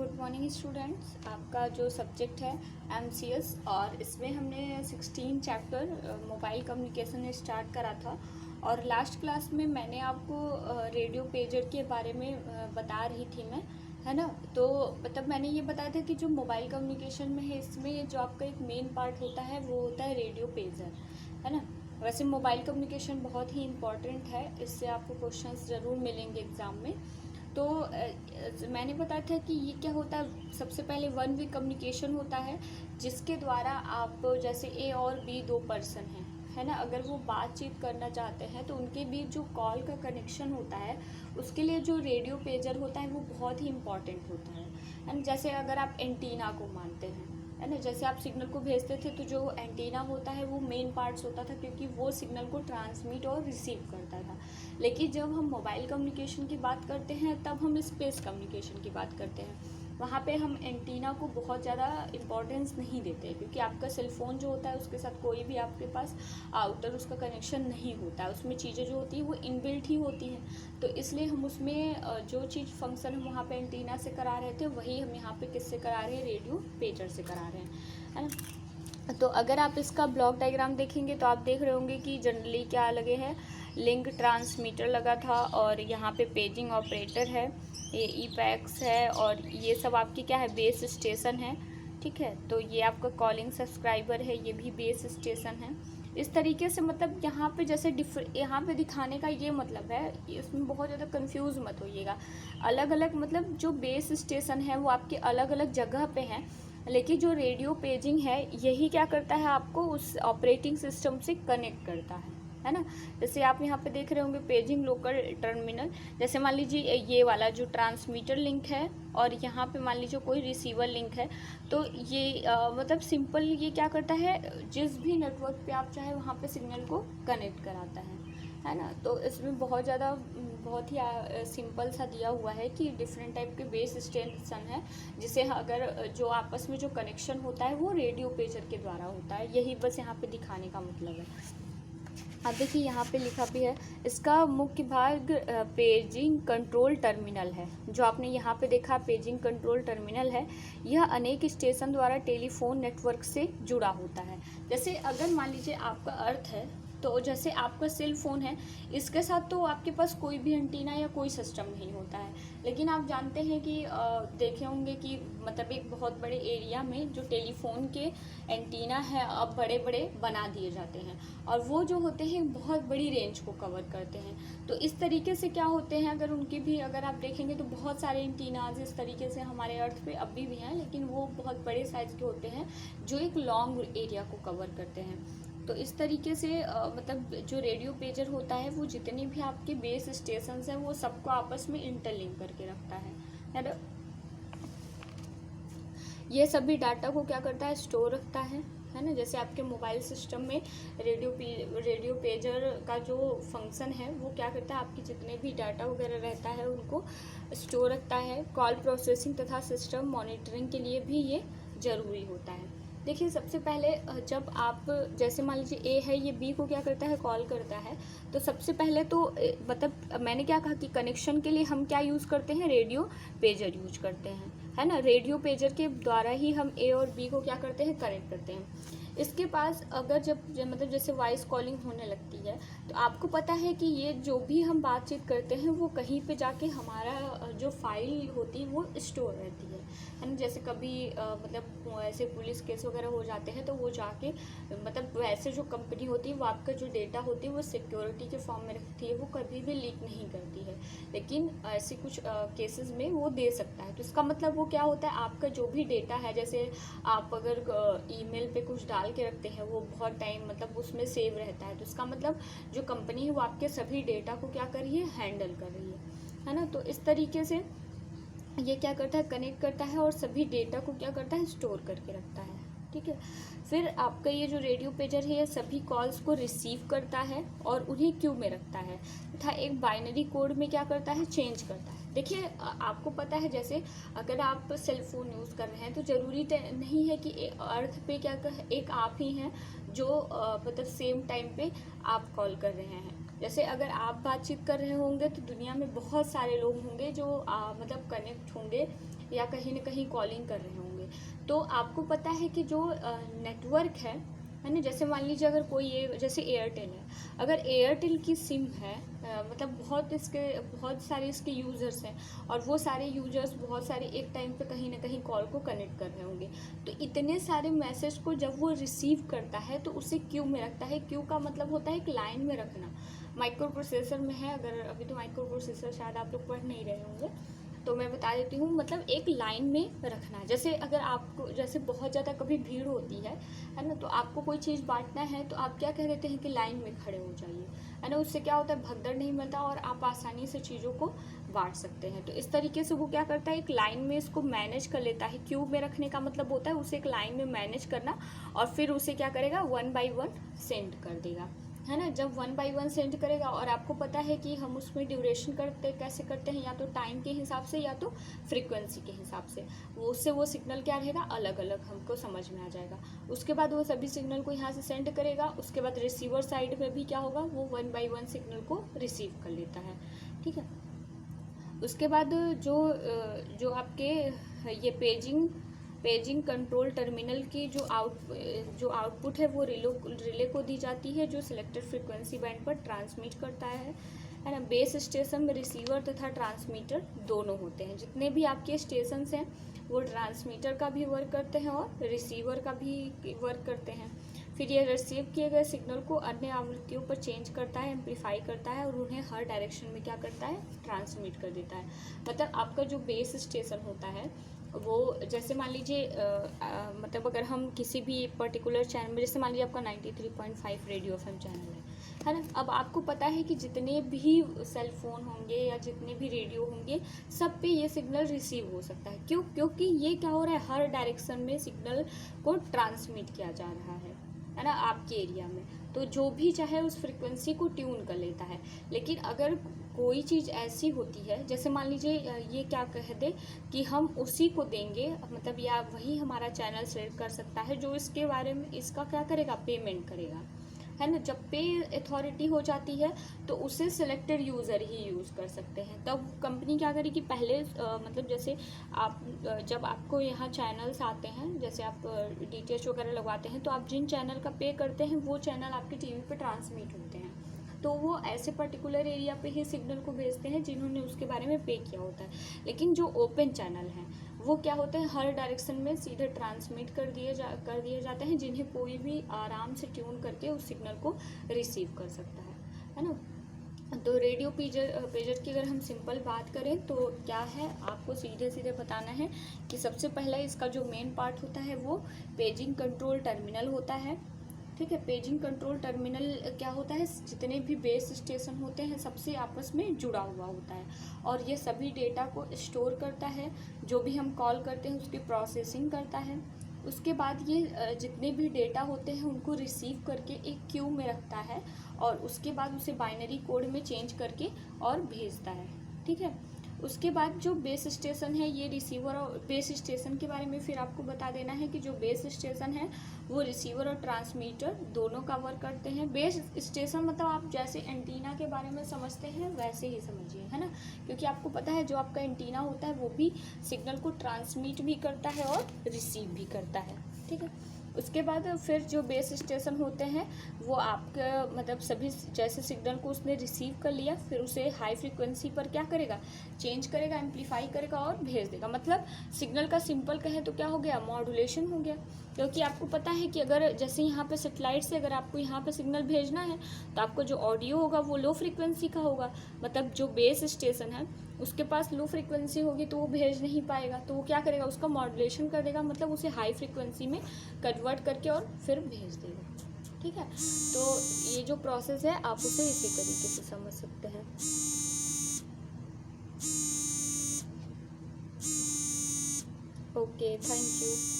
Good morning students. आपका जो subject है एमसीएस और इसमें हमने 16 चैप्टर मोबाइल कम्युनिकेशन स्टार्ट करा था और लास्ट क्लास में मैंने आपको रेडियो पेजर के बारे में बता रही थी मैं, है ना। तो मतलब मैंने ये बताया था कि जो मोबाइल कम्युनिकेशन में है इसमें जो आपका एक मेन पार्ट होता है वो होता है रेडियो पेजर, है ना। वैसे मोबाइल कम्युनिकेशन बहुत ही इम्पॉर्टेंट है, इससे आपको क्वेश्चंस ज़रूर मिलेंगे एग्ज़ाम में। तो मैंने बताया था कि ये क्या होता है। सबसे पहले वन वे कम्युनिकेशन होता है जिसके द्वारा आप जैसे ए और बी दो पर्सन हैं, है ना, अगर वो बातचीत करना चाहते हैं तो उनके बीच जो कॉल का कनेक्शन होता है उसके लिए जो रेडियो पेजर होता है वो बहुत ही इम्पॉर्टेंट होता है ना। जैसे अगर आप एंटीना को मानते हैं, है ना, जैसे आप सिग्नल को भेजते थे तो जो एंटीना होता है वो मेन पार्ट्स होता था क्योंकि वो सिग्नल को ट्रांसमिट और रिसीव करता था। लेकिन जब हम मोबाइल कम्युनिकेशन की बात करते हैं तब हम स्पेस कम्युनिकेशन की बात करते हैं। वहाँ पे हम एंटीना को बहुत ज़्यादा इम्पोर्टेंस नहीं देते क्योंकि आपका सेलफोन जो होता है उसके साथ कोई भी आपके पास आउटर उसका कनेक्शन नहीं होता है, उसमें चीज़ें जो होती हैं वो इनबिल्ट ही होती हैं। तो इसलिए हम उसमें जो चीज़ फंक्शन हम वहाँ पे एंटीना से करा रहे थे वही हम यहाँ पे किससे करा रहे हैं, रेडियो पेजर से करा रहे हैं, है ना। तो अगर आप इसका ब्लॉक डायग्राम देखेंगे तो आप देख रहे होंगे कि जनरली क्या लगे हैं, लिंक ट्रांसमीटर लगा था और यहाँ पे पेजिंग ऑपरेटर है, ये ईपैक्स है और ये सब आपकी क्या है, बेस स्टेशन है, ठीक है। तो ये आपका कॉलिंग सब्सक्राइबर है, ये भी बेस स्टेशन है। इस तरीके से मतलब यहाँ पे जैसे यहाँ पे दिखाने का ये मतलब है, इसमें बहुत ज़्यादा कंफ्यूज मत होइएगा। अलग अलग मतलब जो बेस स्टेशन है वो आपके अलग अलग जगह पे हैं, लेकिन जो रेडियो पेजिंग है यही क्या करता है, आपको उस ऑपरेटिंग सिस्टम से कनेक्ट करता है ना। जैसे आप यहाँ पे देख रहे होंगे पेजिंग लोकल टर्मिनल, जैसे मान लीजिए ये वाला जो ट्रांसमीटर लिंक है और यहाँ पे मान लीजिए कोई रिसीवर लिंक है, तो ये मतलब सिंपल ये क्या करता है, जिस भी नेटवर्क पे आप चाहे वहाँ पे सिग्नल को कनेक्ट कराता है ना। तो इसमें बहुत ज़्यादा बहुत ही सिंपल सा दिया हुआ है कि डिफरेंट टाइप के बेस स्टेशन है जिसे अगर जो आपस में जो कनेक्शन होता है वो रेडियो पेजर के द्वारा होता है, यही बस यहाँ पे दिखाने का मतलब है। अब देखिए यहाँ पे लिखा भी है, इसका मुख्य भाग पेजिंग कंट्रोल टर्मिनल है। जो आपने यहाँ पे देखा पेजिंग कंट्रोल टर्मिनल है, यह अनेक स्टेशन द्वारा टेलीफोन नेटवर्क से जुड़ा होता है। जैसे अगर मान लीजिए आपका अर्थ है, तो जैसे आपका सेल फ़ोन है, इसके साथ तो आपके पास कोई भी एंटीना या कोई सिस्टम नहीं होता है। लेकिन आप जानते हैं कि देखे होंगे कि मतलब एक बहुत बड़े एरिया में जो टेलीफोन के एंटीना है अब बड़े बड़े बना दिए जाते हैं और वो जो होते हैं बहुत बड़ी रेंज को कवर करते हैं। तो इस तरीके से क्या होते हैं, अगर उनकी भी अगर आप देखेंगे तो बहुत सारे एंटीनाज इस तरीके से हमारे अर्थ पे अभी भी हैं, लेकिन वो बहुत बड़े साइज़ के होते हैं जो एक लॉन्ग एरिया को कवर करते हैं। तो इस तरीके से मतलब जो रेडियो पेजर होता है वो जितने भी आपके बेस स्टेशंस हैं वो सबको आपस में इंटरलिंक करके रखता है ना। ये सभी डाटा को क्या करता है, स्टोर रखता है ना। जैसे आपके मोबाइल सिस्टम में रेडियो पेजर का जो फंक्शन है वो क्या करता है, आपकी जितने भी डाटा वगैरह रहता है उनको स्टोर रखता है। कॉल प्रोसेसिंग तथा सिस्टम मॉनिटरिंग के लिए भी ये ज़रूरी होता है। देखिए सबसे पहले जब आप जैसे मान लीजिए ए है, ये बी को क्या करता है, कॉल करता है, तो सबसे पहले तो मतलब मैंने क्या कहा कि कनेक्शन के लिए हम क्या यूज़ करते हैं, रेडियो पेजर यूज करते हैं, है ना। रेडियो पेजर के द्वारा ही हम ए और बी को क्या करते हैं, कनेक्ट करते हैं। इसके पास अगर जब मतलब जैसे वॉइस कॉलिंग होने लगती है तो आपको पता है कि ये जो भी हम बातचीत करते हैं वो कहीं पे जाके हमारा जो फाइल होती है वो स्टोर रहती है ना। जैसे कभी मतलब ऐसे पुलिस केस वगैरह हो जाते हैं तो वो जाके मतलब वैसे जो कंपनी होती है वो आपका जो डेटा होती है वो सिक्योरिटी के फॉर्म में रखती है, वो कभी भी लीक नहीं करती है, लेकिन ऐसे कुछ केसेस में वो दे सकता है। तो इसका मतलब वो क्या होता है, आपका जो भी डेटा है, जैसे आप अगर ईमेल पे कुछ डाल के रखते हैं वो बहुत टाइम मतलब उसमें सेव रहता है, तो इसका मतलब जो कंपनी है वो आपके सभी डेटा को क्या कर रही है, हैंडल कर रही है ना। तो इस तरीके से ये क्या करता है, कनेक्ट करता है और सभी डेटा को क्या करता है, स्टोर करके रखता है, ठीक है। फिर आपका ये जो रेडियो पेजर है ये सभी कॉल्स को रिसीव करता है और उन्हें क्यू में रखता है तथा एक बाइनरी कोड में क्या करता है, चेंज करता है। देखिए आपको पता है जैसे अगर आप सेल फोन यूज़ कर रहे हैं तो ज़रूरी नहीं है कि अर्थ पे क्या एक आप ही हैं जो मतलब सेम टाइम पे आप कॉल कर रहे हैं। जैसे अगर आप बातचीत कर रहे होंगे तो दुनिया में बहुत सारे लोग होंगे जो मतलब कनेक्ट होंगे या कहीं ना कहीं कॉलिंग कर रहे होंगे। तो आपको पता है कि जो नेटवर्क है ना, जैसे मान लीजिए अगर कोई जैसे एयरटेल है, अगर एयरटेल की सिम है, मतलब बहुत सारे इसके यूज़र्स हैं, और वो सारे यूज़र्स बहुत सारे एक टाइम पे कहीं ना कहीं कॉल को कनेक्ट कर रहे होंगे, तो इतने सारे मैसेज को जब वो रिसीव करता है तो उसे क्यू में रखता है। क्यू का मतलब होता है एक लाइन में रखना। माइक्रो प्रोसेसर में है, अगर अभी तो माइक्रो प्रोसेसर शायद आप लोग पढ़ नहीं रहे होंगे, तो मैं बता देती हूँ, मतलब एक लाइन में रखना। जैसे अगर आपको जैसे बहुत ज़्यादा कभी भीड़ होती है ना, तो आपको कोई चीज़ बांटना है तो आप क्या कह देते हैं कि लाइन में खड़े हो जाइए, है ना। उससे क्या होता है, भगदड़ नहीं मिलता और आप आसानी से चीज़ों को बांट सकते हैं। तो इस तरीके से वो क्या करता है, एक लाइन में इसको मैनेज कर लेता है। क्यू में रखने का मतलब होता है उसे एक लाइन में मैनेज करना, और फिर उसे क्या करेगा, 1 बाय 1 सेंड कर देगा, है ना। जब 1 बाय 1 सेंड करेगा, और आपको पता है कि हम उसमें ड्यूरेशन कैसे करते हैं, या तो टाइम के हिसाब से या तो फ्रीक्वेंसी के हिसाब से। उससे वो सिग्नल क्या रहेगा, अलग अलग हमको समझ में आ जाएगा। उसके बाद वो सभी सिग्नल को यहाँ से सेंड करेगा। उसके बाद रिसीवर साइड में भी क्या होगा, वो 1 बाय 1 सिग्नल को रिसीव कर लेता है, ठीक है। उसके बाद जो आपके ये पेजिंग कंट्रोल टर्मिनल की जो आउटपुट है वो रिले को दी जाती है, जो सिलेक्टेड फ्रीक्वेंसी बैंड पर ट्रांसमिट करता है ना। बेस स्टेशन में रिसीवर तथा ट्रांसमीटर दोनों होते हैं। जितने भी आपके स्टेशन हैं वो ट्रांसमीटर का भी वर्क करते हैं और रिसीवर का भी वर्क करते हैं। फिर ये रिसीव किए गए सिग्नल को अन्य आवृत्तियों पर चेंज करता है, एम्पलीफाई करता है, और उन्हें हर डायरेक्शन में क्या करता है, ट्रांसमिट कर देता है। मतलब आपका जो बेस स्टेशन होता है वो, जैसे मान लीजिए मतलब अगर हम किसी भी पर्टिकुलर चैनल में, जैसे मान लीजिए आपका 93.5 रेडियो एफएम चैनल है ना। अब आपको पता है कि जितने भी सेल फोन होंगे या जितने भी रेडियो होंगे, सब पे ये सिग्नल रिसीव हो सकता है। क्यों? क्योंकि ये क्या हो रहा है, हर डायरेक्शन में सिग्नल को ट्रांसमिट किया जा रहा है ना, आपके एरिया में। तो जो भी चाहे उस फ्रिक्वेंसी को ट्यून कर लेता है। लेकिन अगर कोई चीज़ ऐसी होती है, जैसे मान लीजिए ये क्या कह दे कि हम उसी को देंगे, मतलब या वही हमारा चैनल सेलेक्ट कर सकता है जो इसके बारे में इसका क्या करेगा, पेमेंट करेगा, है ना। जब पे अथॉरिटी हो जाती है तो उसे सिलेक्टेड यूज़र ही यूज़ कर सकते हैं। तब कंपनी क्या करेगी, पहले मतलब जैसे आप जब आपको यहाँ चैनल्स आते हैं, जैसे आप डीटीएच वगैरह लगवाते हैं, तो आप जिन चैनल का पे करते हैं वो चैनल आपके टीवी पे ट्रांसमिट होते हैं। तो वो ऐसे पर्टिकुलर एरिया पे ही सिग्नल को भेजते हैं जिन्होंने उसके बारे में पे किया होता है। लेकिन जो ओपन चैनल हैं वो क्या होते हैं, हर डायरेक्शन में सीधे ट्रांसमिट कर दिए जाते हैं, जिन्हें कोई भी आराम से ट्यून करके उस सिग्नल को रिसीव कर सकता है ना। तो रेडियो पेजर की अगर हम सिंपल बात करें तो क्या है, आपको सीधे सीधे बताना है कि सबसे पहला इसका जो मेन पार्ट होता है वो पेजिंग कंट्रोल टर्मिनल होता है, ठीक है। पेजिंग कंट्रोल टर्मिनल क्या होता है, जितने भी बेस स्टेशन होते हैं सबसे आपस में जुड़ा हुआ होता है, और ये सभी डेटा को स्टोर करता है। जो भी हम कॉल करते हैं उसकी प्रोसेसिंग करता है। उसके बाद ये जितने भी डेटा होते हैं उनको रिसीव करके एक क्यू में रखता है, और उसके बाद उसे बाइनरी कोड में चेंज करके और भेजता है, ठीक है। उसके बाद जो बेस स्टेशन है, ये रिसीवर और बेस स्टेशन के बारे में फिर आपको बता देना है कि जो बेस स्टेशन है वो रिसीवर और ट्रांसमीटर दोनों का वर्क करते हैं। बेस स्टेशन मतलब आप जैसे एंटीना के बारे में समझते हैं वैसे ही समझिए, है ना, क्योंकि आपको पता है जो आपका एंटीना होता है वो भी सिग्नल को ट्रांसमिट भी करता है और रिसीव भी करता है, ठीक है। उसके बाद फिर जो बेस स्टेशन होते हैं वो आपका मतलब सभी जैसे सिग्नल को उसने रिसीव कर लिया, फिर उसे हाई फ्रीक्वेंसी पर क्या करेगा, चेंज करेगा, एम्पलीफाई करेगा और भेज देगा। मतलब सिग्नल का सिंपल कहें तो क्या हो गया, मॉड्यूलेशन हो गया। क्योंकि आपको पता है कि अगर जैसे यहाँ पे सेटेलाइट से अगर आपको यहाँ पे सिग्नल भेजना है तो आपको जो ऑडियो होगा वो लो फ्रीक्वेंसी का होगा। मतलब जो बेस स्टेशन है उसके पास लो फ्रीक्वेंसी होगी तो वो भेज नहीं पाएगा, तो वो क्या करेगा, उसका मॉड्यूलेशन कर देगा, मतलब उसे हाई फ्रीक्वेंसी में कन्वर्ट करके और फिर भेज देगा, ठीक है। तो ये जो प्रोसेस है आप उसे इसी तरीके से समझ सकते हैं। Okay, thank you.